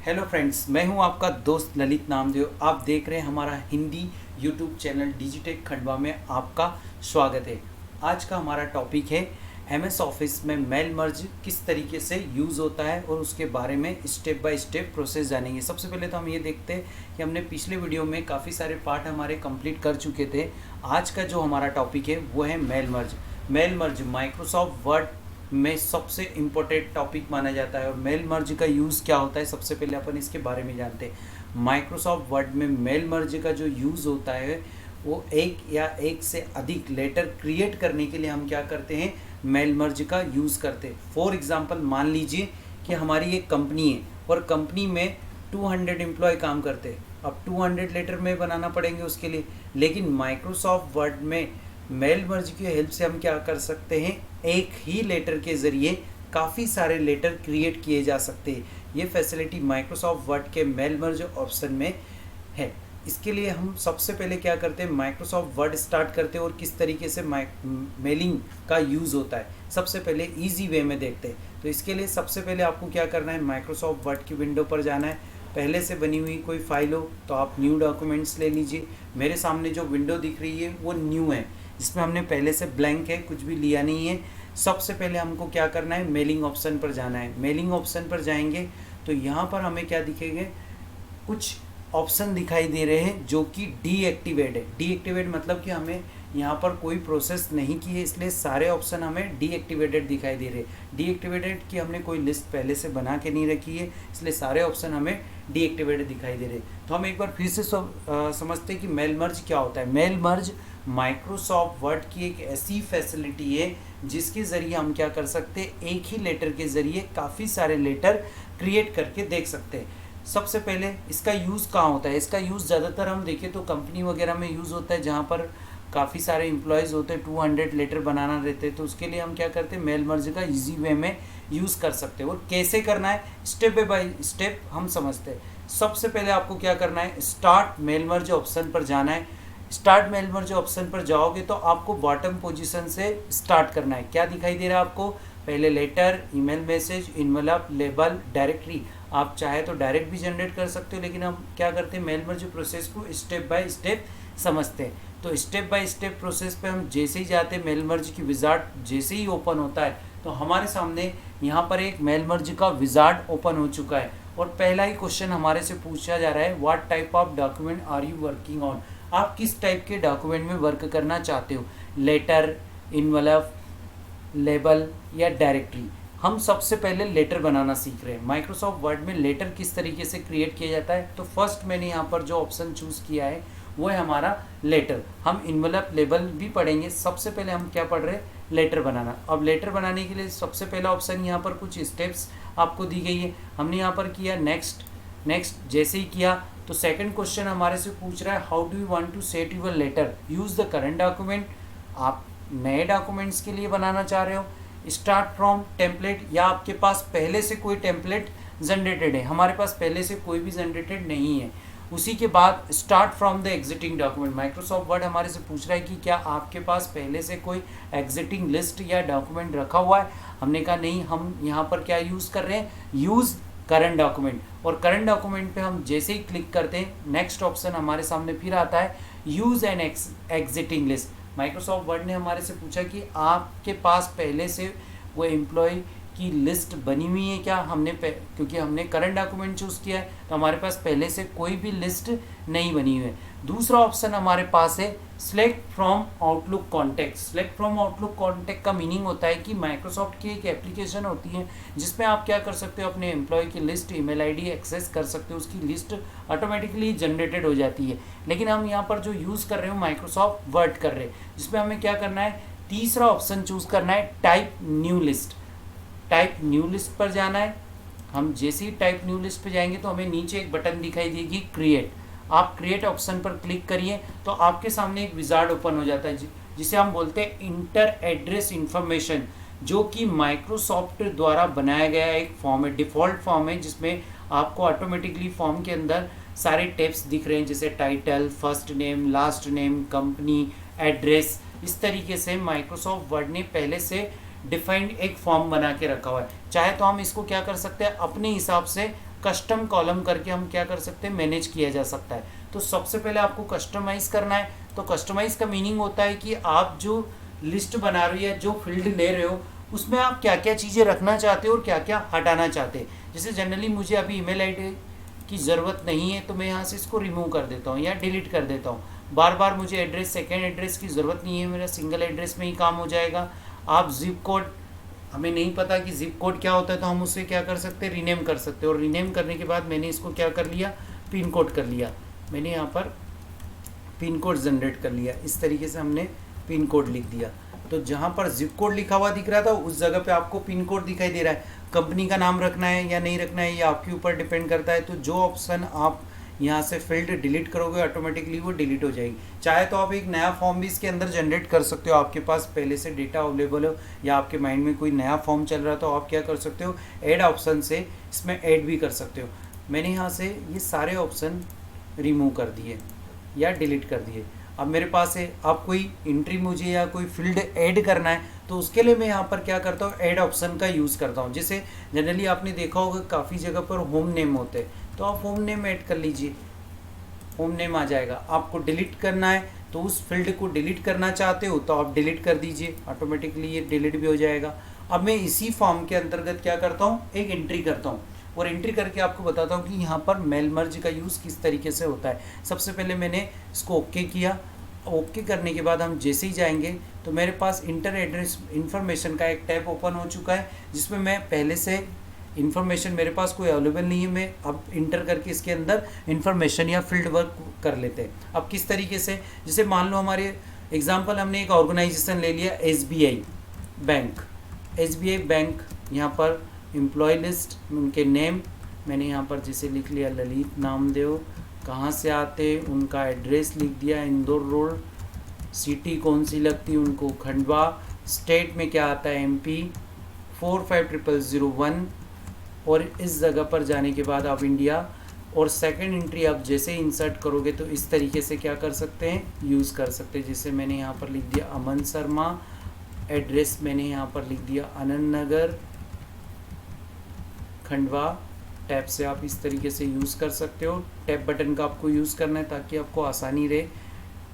Hello friends, मैं हूं आपका दोस्त ललित नामदेव। आप देख रहे हैं हमारा हिंदी यूट्यूब चैनल डिजिटेक खंडवा में आपका स्वागत है। आज का हमारा टॉपिक है एमएस ऑफिस में मेल मर्ज किस तरीके से यूज़ होता है और उसके बारे में स्टेप बाय स्टेप प्रोसेस जानेंगे। सबसे पहले तो हम ये देखते हैं कि हमने पिछले वीडियो में काफ़ी सारे पार्ट हमारे कंप्लीट कर चुके थे। आज का जो हमारा टॉपिक है वो है mail merge. Mail merge Microsoft Word में सबसे इम्पोर्टेंट टॉपिक माना जाता है। और मेल मर्ज का यूज़ क्या होता है, सबसे पहले अपन इसके बारे में जानते हैं। माइक्रोसॉफ्ट वर्ड में मेल मर्ज का जो यूज़ होता है वो एक या एक से अधिक लेटर क्रिएट करने के लिए हम क्या करते हैं, मेल मर्ज का यूज़ करते हैं। फॉर एग्जांपल मान लीजिए कि हमारी एक कंपनी है और कंपनी में 200 एम्प्लॉय काम करते हैं। अब 200 लेटर में बनाना पड़ेंगे उसके लिए, लेकिन माइक्रोसॉफ्ट वर्ड में मेल मर्ज की हेल्प से हम क्या कर सकते हैं, एक ही लेटर के ज़रिए काफ़ी सारे लेटर क्रिएट किए जा सकते हैं। ये फैसिलिटी माइक्रोसॉफ्ट वर्ड के मेल मर्ज ऑप्शन में है। इसके लिए हम सबसे पहले क्या करते हैं, माइक्रोसॉफ्ट वर्ड स्टार्ट करते हैं और किस तरीके से मेलिंग का यूज़ होता है सबसे पहले इजी वे में देखते हैं। तो इसके लिए सबसे पहले आपको क्या करना है, माइक्रोसॉफ्ट वर्ड की विंडो पर जाना है। पहले से बनी हुई कोई फाइल हो तो आप न्यू डॉक्यूमेंट्स ले लीजिए। मेरे सामने जो विंडो दिख रही है वो न्यू है, जिसमें हमने पहले से ब्लैंक है, कुछ भी लिया नहीं है। सबसे पहले हमको क्या करना है, मेलिंग ऑप्शन पर जाना है। मेलिंग ऑप्शन पर जाएंगे तो यहाँ पर हमें क्या दिखेंगे, कुछ ऑप्शन दिखाई दे रहे हैं जो कि डीएक्टिवेट है। डीएक्टिवेट मतलब कि हमें यहाँ पर कोई प्रोसेस नहीं की है, इसलिए सारे ऑप्शन हमें डीएक्टिवेटेड दिखाई दे रहे हैं। डीएक्टिवेटेड की हमने कोई लिस्ट पहले से बना के नहीं रखी है, इसलिए सारे ऑप्शन हमें डीएक्टिवेटेड दिखाई दे रहे हैं। तो हम एक बार फिर से समझते हैं कि मेल मर्ज क्या होता है। मेल मर्ज माइक्रोसॉफ्ट वर्ड की एक ऐसी फैसिलिटी है जिसके ज़रिए हम क्या कर सकते हैं, एक ही लेटर के ज़रिए काफ़ी सारे लेटर क्रिएट करके देख सकते हैं। सबसे पहले इसका यूज़ कहाँ होता है, इसका यूज़ ज़्यादातर हम देखें तो कंपनी वगैरह में यूज़ होता है, जहाँ पर काफ़ी सारे एम्प्लॉयज़ होते हैं, 200 लेटर बनाना रहते हैं। तो उसके लिए हम क्या करते हैं, मेल मर्ज का इजी वे में यूज़ कर सकते हैं। और कैसे करना है, स्टेप बाय स्टेप हम समझते हैं। सबसे पहले आपको क्या करना है, स्टार्ट मेल मर्ज ऑप्शन पर जाना है। स्टार्ट मेल मर्ज ऑप्शन पर जाओगे तो आपको बॉटम पोजीशन से स्टार्ट करना है। क्या दिखाई दे रहा है आपको, पहले letter, email message, envelope, label, directory. आप चाहे तो डायरेक्ट भी जनरेट कर सकते हो, लेकिन हम क्या करते हैं, मेल मर्ज प्रोसेस को स्टेप बाय स्टेप समझते हैं। तो स्टेप बाय स्टेप प्रोसेस पे हम जैसे ही जाते हैं, मेल मर्ज की विजार्ड जैसे ही ओपन होता है तो हमारे सामने यहाँ पर एक मेल मर्ज का विजार्ड ओपन हो चुका है। और पहला ही क्वेश्चन हमारे से पूछा जा रहा है, what type of document are you working on. आप किस टाइप के डॉक्यूमेंट में वर्क करना चाहते हो, लेटर, इन्वेलप, लेबल या डायरेक्टरी। हम सबसे पहले लेटर बनाना सीख रहे हैं। माइक्रोसॉफ्ट वर्ड में लेटर किस तरीके से क्रिएट किया जाता है, तो फर्स्ट मैंने यहाँ पर जो ऑप्शन चूज़ किया है वो है हमारा लेटर। हम इन्वेलप, लेबल भी पढ़ेंगे, सबसे पहले हम क्या पढ़ रहे हैं, लेटर बनाना। अब लेटर बनाने के लिए सबसे पहला ऑप्शन यहाँ पर कुछ स्टेप्स आपको दी गई है, हमने यहाँ पर किया नेक्स्ट। नेक्स्ट जैसे ही किया तो सेकंड क्वेश्चन हमारे से पूछ रहा है, how do you want to set your letter, use the current document. आप नए डॉक्यूमेंट्स के लिए बनाना चाह रहे हो, स्टार्ट फ्रॉम टेम्पलेट, या आपके पास पहले से कोई टेम्पलेट जनरेटेड है। हमारे पास पहले से कोई भी जनरेटेड नहीं है। उसी के बाद start from the exiting document. Microsoft word हमारे से पूछ रहा है कि क्या आपके पास पहले से कोई एग्जिटिंग लिस्ट या डॉक्यूमेंट रखा हुआ है। हमने कहा नहीं, हम यहाँ पर क्या यूज़ कर रहे हैं, यूज़ करंट डॉक्यूमेंट। और करंट डॉक्यूमेंट पे हम जैसे ही क्लिक करते हैं, नेक्स्ट ऑप्शन हमारे सामने फिर आता है, use an exiting list. Microsoft word ने हमारे से पूछा कि आपके पास पहले से वो एम्प्लॉय की लिस्ट बनी हुई है क्या। क्योंकि हमने करंट डॉक्यूमेंट चूज़ किया है तो हमारे पास पहले से कोई भी लिस्ट नहीं बनी हुई है। दूसरा ऑप्शन हमारे पास है select from outlook contact. Select from outlook contact का मीनिंग होता है कि माइक्रोसॉफ्ट की एक एप्लीकेशन होती है जिसमें आप क्या कर सकते हो, अपने एम्प्लॉय की लिस्ट, ईमेल आईडी एक्सेस कर सकते हो, उसकी लिस्ट ऑटोमेटिकली जनरेटेड हो जाती है। लेकिन हम यहाँ पर जो यूज़ कर रहे हो माइक्रोसॉफ्ट वर्ड कर रहे हैं, जिसमें हमें क्या करना है, तीसरा ऑप्शन चूज़ करना है, type new list. Type new list पर जाना है। हम जैसे ही टाइप न्यू लिस्ट पर जाएंगे तो हमें नीचे एक बटन दिखाई देगी, क्रिएट। आप क्रिएट ऑप्शन पर क्लिक करिए तो आपके सामने एक विजार्ड ओपन हो जाता है जिसे हम बोलते हैं इंटर एड्रेस इंफॉर्मेशन, जो कि माइक्रोसॉफ्ट द्वारा बनाया गया एक फॉर्म है, डिफ़ॉल्ट फॉर्म है, जिसमें आपको ऑटोमेटिकली फॉर्म के अंदर सारे टेप्स दिख रहे हैं, जैसे title, first name, last name, company, address. इस तरीके से माइक्रोसॉफ्ट वर्ड ने पहले से डिफाइंड एक फॉर्म बना के रखा हुआ है। चाहे तो हम इसको क्या कर सकते हैं, अपने हिसाब से कस्टम कॉलम करके हम क्या कर सकते हैं, मैनेज किया जा सकता है। तो सबसे पहले आपको कस्टमाइज़ करना है। तो कस्टमाइज़ का मीनिंग होता है कि आप जो लिस्ट बना रहे हो या जो फील्ड ले रहे हो उसमें आप क्या क्या चीज़ें रखना चाहते हो और क्या क्या हटाना चाहते हैं। जैसे जनरली मुझे अभी ईमेल आईडी की ज़रूरत नहीं है तो मैं यहाँ से इसको रिमूव कर देता हूँ या डिलीट कर देता हूँ। बार बार मुझे एड्रेस, सेकेंड एड्रेस की ज़रूरत नहीं है, मेरा सिंगल एड्रेस में ही काम हो जाएगा। आप जिप कोड, हमें नहीं पता कि जिप कोड क्या होता है तो हम उससे क्या कर सकते हैं, रीनेम कर सकते हैं। और रीनेम करने के बाद मैंने इसको क्या कर लिया, पिन कोड कर लिया। मैंने यहाँ पर पिन कोड जनरेट कर लिया। इस तरीके से हमने पिन कोड लिख दिया। तो जहाँ पर जिप कोड लिखा हुआ दिख रहा था उस जगह पे आपको पिन कोड दिखाई दे रहा है। कंपनी का नाम रखना है या नहीं रखना है ये आपके ऊपर डिपेंड करता है। तो जो ऑप्शन आप यहाँ से फील्ड डिलीट करोगे ऑटोमेटिकली वो डिलीट हो जाएगी। चाहे तो आप एक नया फॉर्म भी इसके अंदर जनरेट कर सकते हो, आपके पास पहले से डेटा अवेलेबल हो या आपके माइंड में कोई नया फॉर्म चल रहा तो आप क्या कर सकते हो, ऐड ऑप्शन से इसमें ऐड भी कर सकते हो। मैंने यहाँ से ये सारे ऑप्शन रिमूव कर दिए या डिलीट कर दिए। अब मेरे पास है, अब कोई एंट्री मुझे या कोई फील्ड ऐड करना है तो उसके लिए मैं यहाँ पर क्या करता हूँ, ऐड ऑप्शन का यूज़ करता हूँ। जैसे जनरली आपने देखा होगा काफ़ी जगह पर होम नेम होते हैं तो आप होम नेम ऐड कर लीजिए, होम नेम आ जाएगा। आपको डिलीट करना है तो उस फील्ड को डिलीट करना चाहते हो तो आप डिलीट कर दीजिए, ऑटोमेटिकली ये डिलीट भी हो जाएगा। अब मैं इसी फॉर्म के अंतर्गत क्या करता हूँ, एक एंट्री करता हूँ और एंट्री करके आपको बताता हूँ कि यहाँ पर मेल मर्ज का यूज़ किस तरीके से होता है। सबसे पहले मैंने इसको ओके किया। ओके करने के बाद हम जैसे ही जाएंगे तो मेरे पास इंटर एड्रेस इन्फॉर्मेशन का एक टैब ओपन हो चुका है जिसमें मैं पहले से इन्फॉर्मेशन मेरे पास कोई अवेलेबल नहीं है। मैं अब इंटर करके इसके अंदर इन्फॉर्मेशन या फील्ड वर्क कर लेते हैं। अब किस तरीके से, जैसे मान लो हमारे एग्जांपल हमने एक ऑर्गेनाइजेशन ले लिया एसबीआई बैंक। एसबीआई बैंक यहाँ पर एम्प्लॉय लिस्ट, उनके नेम मैंने यहाँ पर जैसे लिख लिया ललित नामदेव, कहाँ से आते उनका एड्रेस लिख दिया इंदौर रोड, सिटी कौन सी लगती है उनको खंडवा, स्टेट में क्या आता है एमपी 450001 और इस जगह पर जाने के बाद आप इंडिया। और सेकंड एंट्री आप जैसे इंसर्ट करोगे तो इस तरीके से क्या कर सकते हैं, यूज़ कर सकते हैं। जैसे मैंने यहाँ पर लिख दिया अमन शर्मा, एड्रेस मैंने यहाँ पर लिख दिया आनंद नगर खंडवा। टैब से आप इस तरीके से यूज़ कर सकते हो। टैब बटन का आपको यूज़ करना है ताकि आपको आसानी रहे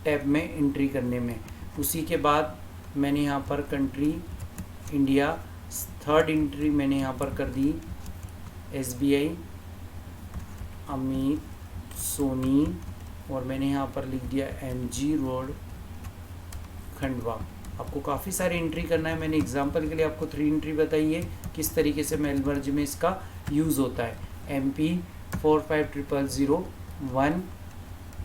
टैब में एंट्री करने में। उसी के बाद मैंने यहाँ पर कंट्री इंडिया, थर्ड एंट्री मैंने यहाँ पर कर दी एसबीआई अमित सोनी और मैंने यहाँ पर लिख दिया एमजी रोड खंडवा। आपको काफ़ी सारी एंट्री करना है। मैंने एग्जांपल के लिए आपको 3 एंट्री बताई है किस तरीके से मेल मर्ज में इसका यूज़ होता है। MP 450001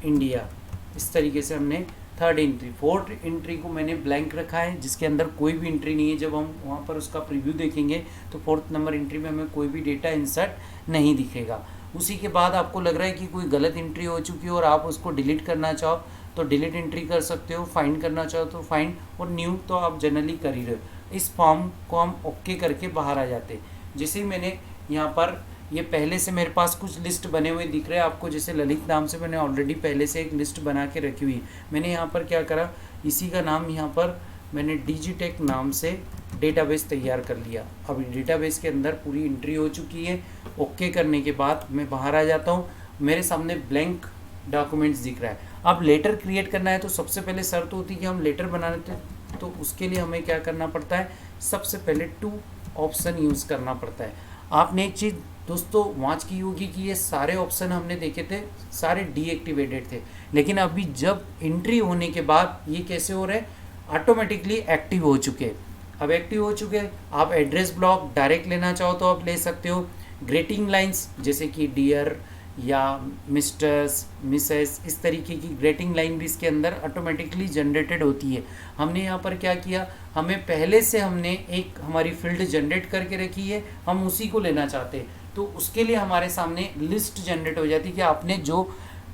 इंडिया, इस तरीके से हमने थर्ड एंट्री। फोर्थ एंट्री को मैंने ब्लैंक रखा है जिसके अंदर कोई भी एंट्री नहीं है। जब हम वहाँ पर उसका प्रीव्यू देखेंगे तो फोर्थ नंबर एंट्री में हमें कोई भी डेटा इंसर्ट नहीं दिखेगा। उसी के बाद आपको लग रहा है कि कोई गलत एंट्री हो चुकी है और आप उसको डिलीट करना चाहो तो डिलीट एंट्री कर सकते हो, फाइंड करना चाहो तो फाइंड, और न्यू तो आप जनरली कर ही रहे हो। इस फॉर्म को हम ओके करके बाहर आ जाते हैं। जैसे ही मैंने यहाँ पर ये पहले से मेरे पास कुछ लिस्ट बने हुए दिख रहे हैं आपको, जैसे ललित नाम से मैंने ऑलरेडी पहले से एक लिस्ट बना के रखी हुई। मैंने यहाँ पर क्या करा, इसी का नाम यहाँ पर मैंने डिजिटेक नाम से डेटाबेस तैयार कर लिया। अब डेटाबेस के अंदर पूरी एंट्री हो चुकी है। ओके करने के बाद मैं बाहर आ जाता हूँ, मेरे सामने ब्लैंक डॉक्यूमेंट्स दिख रहा है। अब लेटर क्रिएट करना है तो सबसे पहले शर्त होती है कि हम लेटर बनाते हैं तो उसके लिए हमें क्या करना पड़ता है, सबसे पहले टू ऑप्शन यूज़ करना पड़ता है। आपने एक चीज़ दोस्तों वॉच की होगी कि ये सारे ऑप्शन हमने देखे थे सारे डीएक्टिवेटेड थे, लेकिन अभी जब एंट्री होने के बाद ये कैसे हो रहे हैं, ऑटोमेटिकली एक्टिव हो चुके हैं। अब एक्टिव हो चुके हैं, आप एड्रेस ब्लॉक डायरेक्ट लेना चाहो तो आप ले सकते हो। ग्रेटिंग लाइंस जैसे कि डियर या मिस्टर्स मिसेस, इस तरीके की ग्रेटिंग लाइन भी इसके अंदर ऑटोमेटिकली जनरेटेड होती है। हमने यहाँ पर क्या किया, हमें पहले से हमने एक हमारी फील्ड जनरेट करके रखी है, हम उसी को लेना चाहते हैं तो उसके लिए हमारे सामने लिस्ट जनरेट हो जाती है कि आपने जो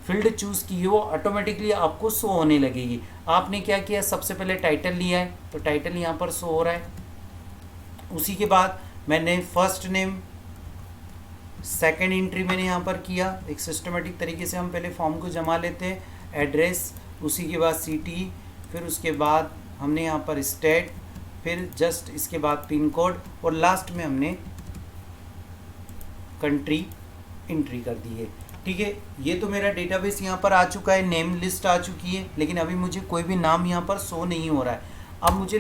फील्ड चूज़ की है वो ऑटोमेटिकली आपको शो होने लगेगी। आपने क्या किया, सबसे पहले टाइटल लिया है तो टाइटल यहाँ पर शो हो रहा है। उसी के बाद मैंने फर्स्ट नेम, सेकंड एंट्री मैंने यहाँ पर किया। एक सिस्टमेटिक तरीके से हम पहले फॉर्म को जमा लेते हैं। एड्रेस, उसी के बाद सिटी, फिर उसके बाद हमने यहाँ पर स्टेट, फिर जस्ट इसके बाद पिन कोड और लास्ट में हमने कंट्री एंट्री कर दी है। ठीक है, ये तो मेरा डेटाबेस यहाँ पर आ चुका है, नेम लिस्ट आ चुकी है, लेकिन अभी मुझे कोई भी नाम यहाँ पर शो नहीं हो रहा है। अब मुझे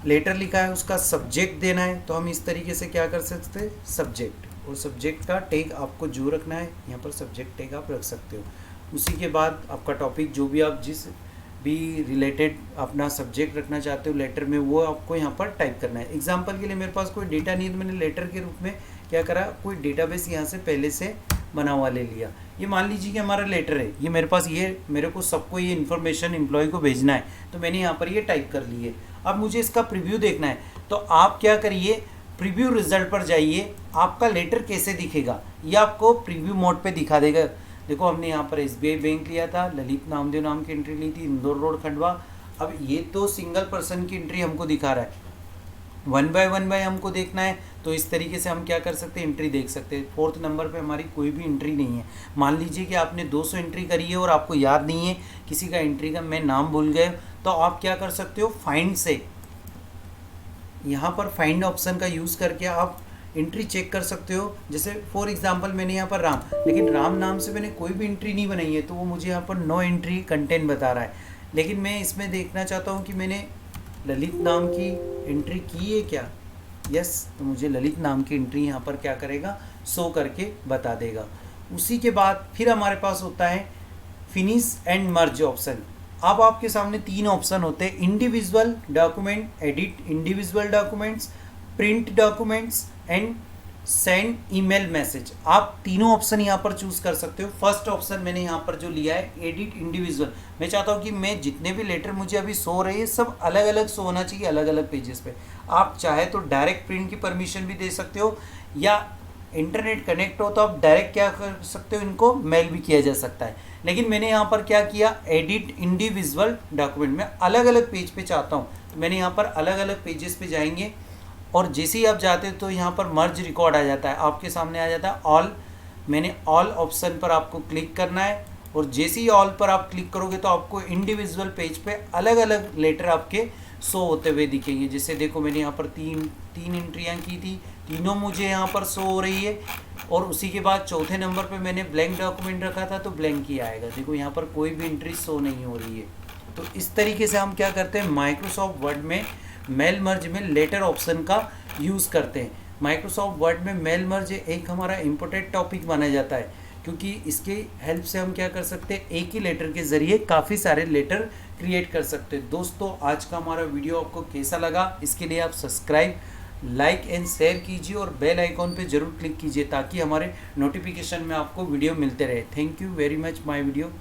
लेटर लिखा है, उसका सब्जेक्ट देना है, तो हम इस तरीके से क्या कर सकते हैं, सब्जेक्ट, और सब्जेक्ट का टैग आपको जो रखना है यहाँ पर सब्जेक्ट टैग आप रख सकते हो। उसी के बाद आपका टॉपिक जो भी आप जिस भी रिलेटेड अपना सब्जेक्ट रखना चाहते हो लेटर में, वो आपको यहाँ पर टाइप करना है। एग्जांपल के लिए मेरे पास कोई डेटा नहीं है, तो मैंने लेटर के रूप में क्या करा, कोई डेटाबेस यहाँ से पहले से बना हुआ ले लिया। ये मान लीजिए कि हमारा लेटर है, ये मेरे पास, ये मेरे को सबको ये इन्फॉर्मेशन एम्प्लॉय को भेजना है, तो मैंने यहाँ पर ये टाइप कर ली है। अब मुझे इसका प्रीव्यू देखना है, तो आप क्या करिए, प्रीव्यू रिजल्ट पर जाइए, आपका लेटर कैसे दिखेगा ये आपको प्रीव्यू मोड पे दिखा देगा। देखो हमने यहाँ पर SBI बैंक लिया था, ललित नामदेव नाम की एंट्री ली थी, इंदौर रोड खंडवा। अब ये तो सिंगल पर्सन की एंट्री हमको दिखा रहा है, 1 बाय हमको देखना है, तो इस तरीके से हम क्या कर सकते हैं, एंट्री देख सकते हैं। 4th नंबर पे हमारी कोई भी एंट्री नहीं है। मान लीजिए कि आपने 200 एंट्री करी है और आपको याद नहीं है किसी का एंट्री का, मैं नाम भूल गए, तो आप क्या कर सकते हो, फाइंड से, यहाँ पर फाइंड ऑप्शन का यूज़ करके आप एंट्री चेक कर सकते हो। जैसे फॉर एग्जांपल मैंने यहाँ पर राम, लेकिन राम नाम से मैंने कोई भी एंट्री नहीं बनाई है, तो वो मुझे यहाँ पर नो एंट्री कंटेंट बता रहा है। लेकिन मैं इसमें देखना चाहता हूँ कि मैंने ललित नाम की एंट्री की है क्या, यस, तो मुझे ललित नाम की एंट्री यहाँ पर क्या करेगा, शो करके बता देगा। उसी के बाद फिर हमारे पास होता है फिनिश एंड मर्ज ऑप्शन। अब आपके सामने 3 ऑप्शन होते हैं, individual document, edit individual documents, print documents and send email message. आप तीनों ऑप्शन यहाँ पर चूज कर सकते हो। फर्स्ट ऑप्शन मैंने यहाँ पर जो लिया है, एडिट इंडिविजुअल, मैं चाहता हूँ कि मैं जितने भी लेटर मुझे अभी शो रही है सब अलग अलग शो होना चाहिए, अलग अलग पेजेस पे। आप चाहे तो डायरेक्ट प्रिंट की परमिशन भी दे सकते हो, या इंटरनेट कनेक्ट हो तो आप डायरेक्ट क्या कर सकते हो, इनको मेल भी किया जा सकता है। लेकिन मैंने यहाँ पर क्या किया, एडिट इंडिविजुअल डॉक्यूमेंट, मैं अलग अलग पेज पे चाहता हूँ, तो मैंने यहाँ पर अलग अलग पेजेस पे जाएंगे, और जैसे ही आप जाते हो तो यहाँ पर मर्ज रिकॉर्ड आ जाता है, आपके सामने आ जाता है ऑल। मैंने ऑल ऑप्शन पर आपको क्लिक करना है, और जैसे ही ऑल पर आप क्लिक करोगे तो आपको इंडिविजुअल पेज पे अलग अलग लेटर आपके शो होते हुए दिखेंगे। जैसे देखो मैंने यहाँ पर तीन एंट्रियाँ की थी, तीनों मुझे यहाँ पर शो हो रही है, और उसी के बाद चौथे नंबर पे मैंने ब्लैंक डॉक्यूमेंट रखा था तो ब्लैंक ही आएगा। देखो यहाँ पर कोई भी एंट्री शो नहीं हो रही है। तो इस तरीके से हम क्या करते हैं, माइक्रोसॉफ्ट वर्ड में मेल मर्ज में लेटर ऑप्शन का यूज़ करते हैं। माइक्रोसॉफ्ट वर्ड में मेल मर्ज एक हमारा इम्पोर्टेंट टॉपिक माना जाता है, क्योंकि इसके हेल्प से हम क्या कर सकते हैं, एक ही लेटर के ज़रिए काफ़ी सारे लेटर क्रिएट कर सकते हैं। दोस्तों आज का हमारा वीडियो आपको कैसा लगा, इसके लिए आप सब्सक्राइब, लाइक एंड शेयर कीजिए, और बेल आइकॉन पे ज़रूर क्लिक कीजिए ताकि हमारे नोटिफिकेशन में आपको वीडियो मिलते रहे। Thank you very much my video.